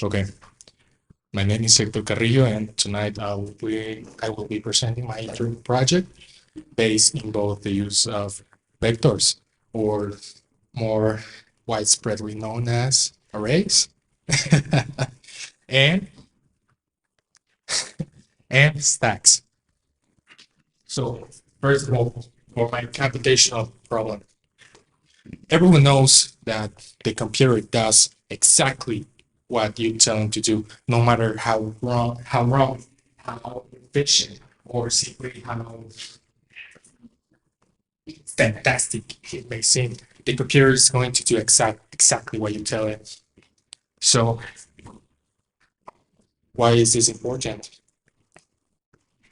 Okay, my name is Hector Carrillo, and tonight I will be presenting my intern project based in both the use of vectors, or more widespreadly known as arrays, and and stacks. So first of all, for my computational problem, everyone knows that the computer does exactly what you tell him to do, no matter how efficient, or simply how fantastic it may seem. The computer is going to do exactly what you tell it. So why is this important?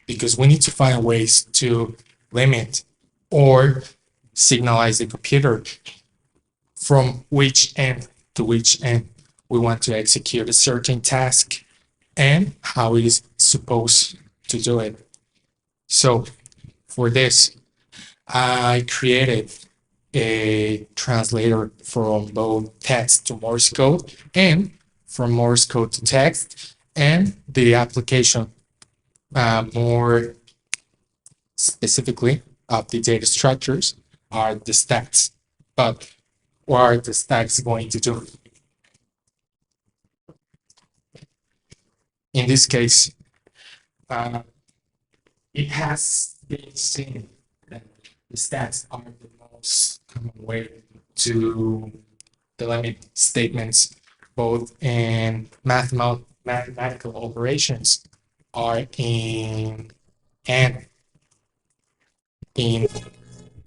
Because we need to find ways to limit or signalize the computer from which end to which end we want to execute a certain task and how it is supposed to do it. So for this, I created a translator from both text to Morse code and from Morse code to text, and the application more specifically of the data structures are the stacks. But what are the stacks going to do? In this case, uh, it has been seen that the stacks are the most common way to delimit statements, both in mathematical operations or and in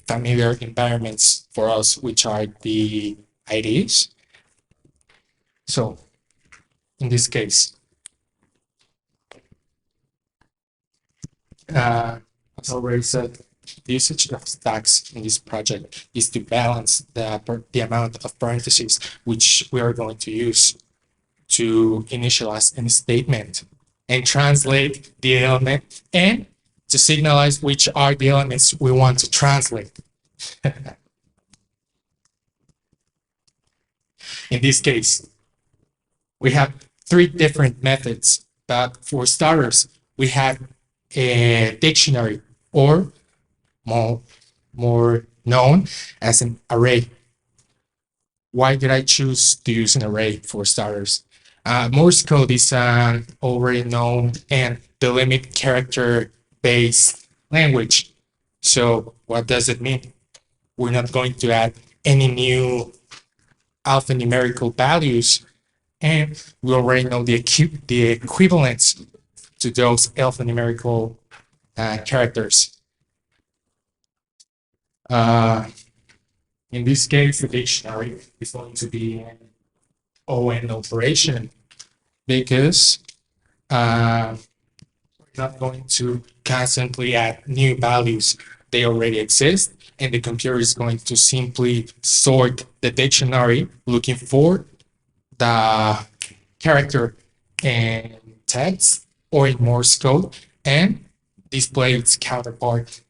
familiar environments for us, which are the IDs. So in this case, as already said, the usage of stacks in this project is to balance the amount of parentheses which we are going to use to initialize any statement and translate the element, and to signalize which are the elements we want to translate. In this case, we have three different methods, but for starters, we have a dictionary, or more known as an array. Why did I choose to use an array for starters? Morse code is an already known and delimit character-based language. So what does it mean? We're not going to add any new alphanumerical values, and we already know the equivalents to those alphanumerical characters. In this case, the dictionary is going to be an ON operation, because we're not going to constantly add new values. They already exist, and the computer is going to simply sort the dictionary looking for the character in text or in Morse code and display its counterpart.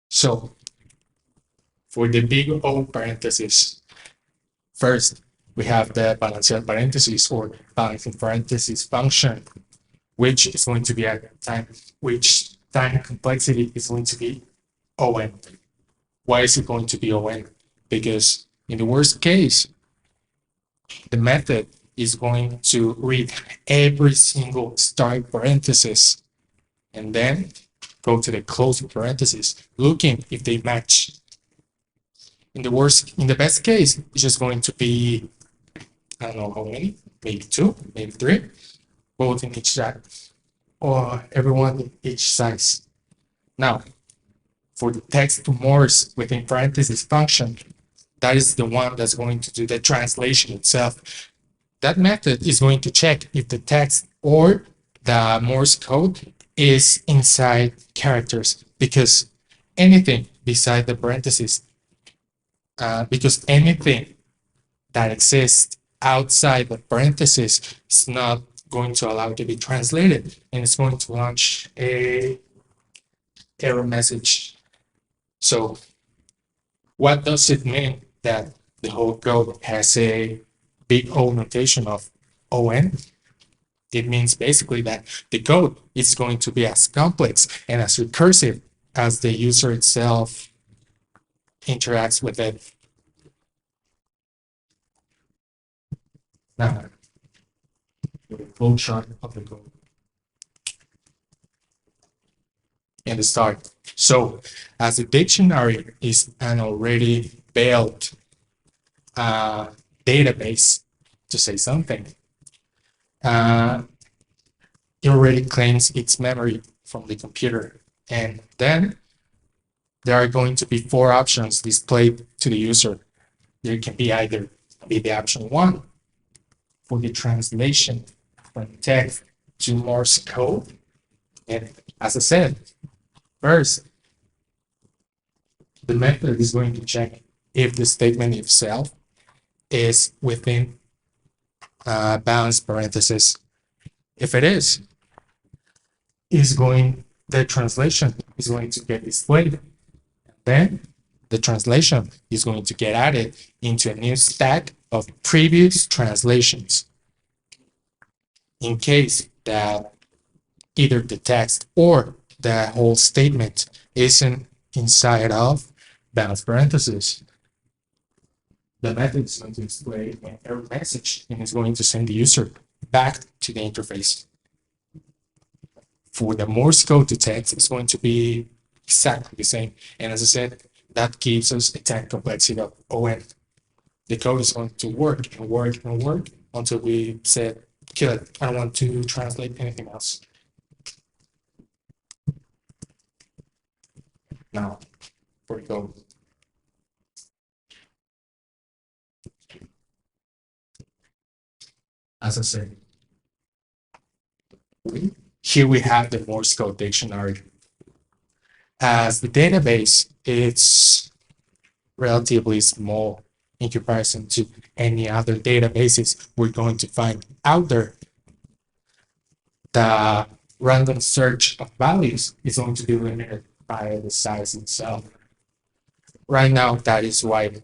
So for the big O parentheses, first we have the balancing parentheses, or balancing parentheses function, which is going to be at time, which time complexity is going to be ON. Why is it going to be ON? Because in the worst case, the method is going to read every single start parenthesis and then go to the closing parentheses, looking if they match. In the best case, it's just going to be, I don't know how many, maybe two, maybe three, both in each side, or everyone in each size. Now, for the text to Morse within parentheses function, that is the one that's going to do the translation itself. That method is going to check if the text or the Morse code is inside characters, because anything beside the parentheses, because anything that exists outside the parentheses is not going to allow it to be translated, and it's going to launch a error message. So what does it mean that the whole code has a big O notation of ON, it means basically that the code is going to be as complex and as recursive as the user itself interacts with it. Now, the flow chart of the code in the start. So, as a dictionary is an already built database, to say something, it already claims its memory from the computer. And then there are going to be four options displayed to the user. There can be either be the option one for the translation from text to Morse code. And as I said, first, the method is going to check if the statement itself is within balanced parentheses. If it is the translation is going to get displayed. Then the translation is going to get added into a new stack of previous translations. In case that either the text or the whole statement isn't inside of balanced parentheses, the method is going to display an error message and is going to send the user back to the interface. For the Morse code to text, it's going to be exactly the same. And as I said, that gives us a time complexity of ON. The code is going to work and work and work until we said, kill it. I don't want to translate anything else. Now, for the code. As I said, here we have the Morse code dictionary. As the database, it's relatively small in comparison to any other databases we're going to find out there. The random search of values is going to be limited by the size itself. Right now, that is why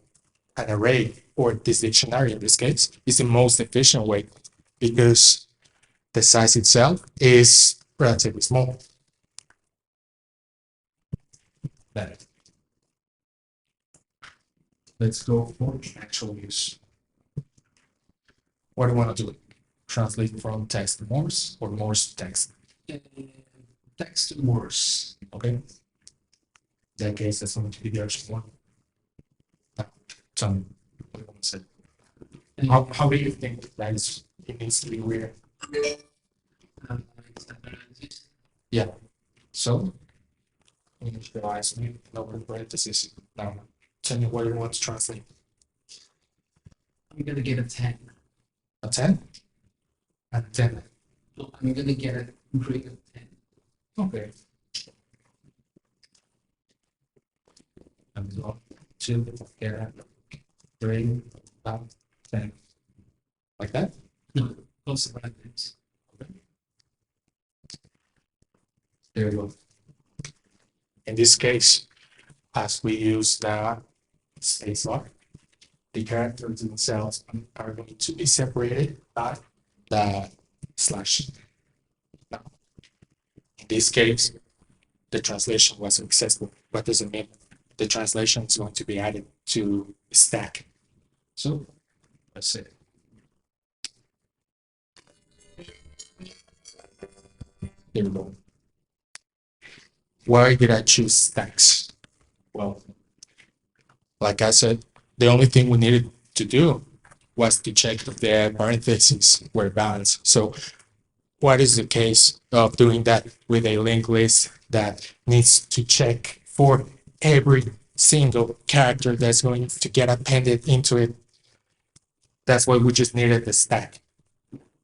an array, or this dictionary in this case, is the most efficient way, because the size itself is relatively small. Let's go for actual use. What do you want to do? Translate from text to Morse or Morse to text? Text to Morse. Okay. In that case, that's going to be the option one. Tell me what you want to say. How do you think that is? It needs to be weird. Yeah. So initialize new open parentheses. Now, tell me what you want to translate. I'm gonna get a 10. A 10? A 10. No, I'm gonna get a grade of 10. Okay. I'm going to get a grade of 10. Like that? No, also like this. Okay. There we go. In this case, as we use the space bar, the characters themselves are going to be separated by the slash. Now, in this case, the translation was successful. What does it mean? The translation is going to be added to a stack. So let's say there we go. Why did I choose stacks? Well, like I said, the only thing we needed to do was to check if the parentheses were balanced. So what is the case of doing that with a linked list that needs to check for every single character that's going to get appended into it? That's why we just needed the stack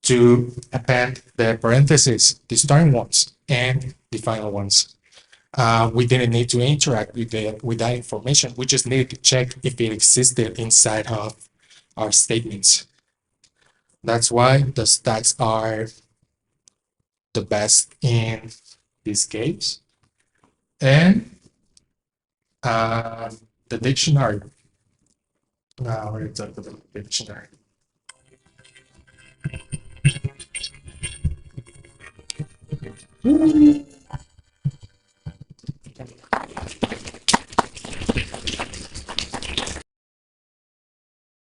to append the parentheses, the starting ones and the final ones. We didn't need to interact with that information. We just needed to check if it existed inside of our statements. That's why the stacks are the best in this case. And the dictionary Now we're talking about the dictionary.